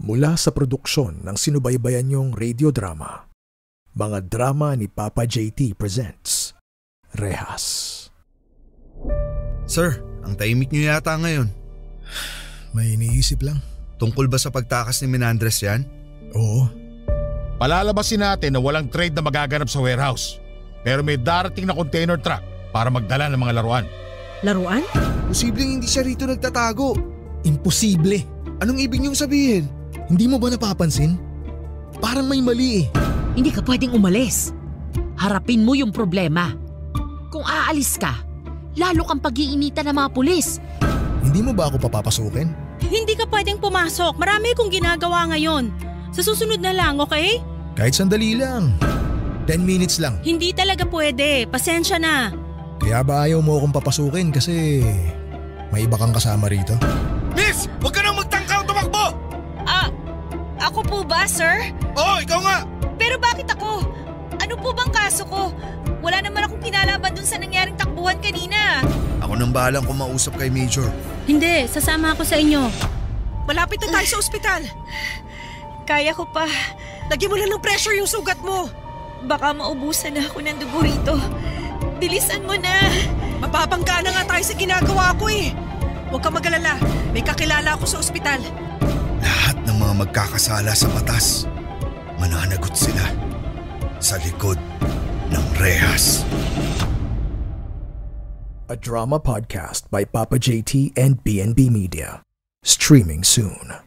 Mula sa produksyon ng sinubaybayan niyong radiodrama, Mga Drama ni Papa JT presents Rehas. Sir, ang tahimik niyo yata ngayon. May iniisip lang. Tungkol ba sa pagtakas ni Menandres yan? Oo. Palalabasin natin na walang trade na magaganap sa warehouse. Pero may darating na container truck para magdala ng mga laruan. Laruan? Posibleng hindi siya rito nagtatago. Imposible. Anong ibig niyong sabihin? Hindi mo ba napapansin? Parang may mali eh. Hindi ka pwedeng umalis. Harapin mo yung problema. Kung aalis ka, lalo kang pag-iinitan ng mga pulis. Hindi mo ba ako papapasukin? Hindi ka pwedeng pumasok. Marami akong ginagawa ngayon. Sa susunod na lang, okay? Kahit sandali lang. 10 minutes lang. Hindi talaga pwede. Pasensya na. Kaya ba ayaw mo akong papasukin kasi may iba kang kasama rito? Miss! Huwag ka nang magtangkang tumakbo! Ako po ba, sir? Oo, ikaw nga! Pero bakit ako? Ano po bang kaso ko? Wala naman akong kinalaman dun sa nangyaring takbuhan kanina. Ako nang bahalang kumausap kay Major. Hindi, sasama ako sa inyo. Malapit na tayo sa ospital. Kaya ko pa. Lagyan mo lang ng pressure yung sugat mo. Baka maubusan na ako ng dugo rito. Bilisan mo na. Mapapangga na nga tayo sa ginagawa ko eh. Huwag kang mag-alala. May kakilala ako sa ospital. Lahat ng mga magkakasala sa batas, mananagot sila sa likod ng rehas. A drama podcast by Papa JT and BNB Media. Streaming soon.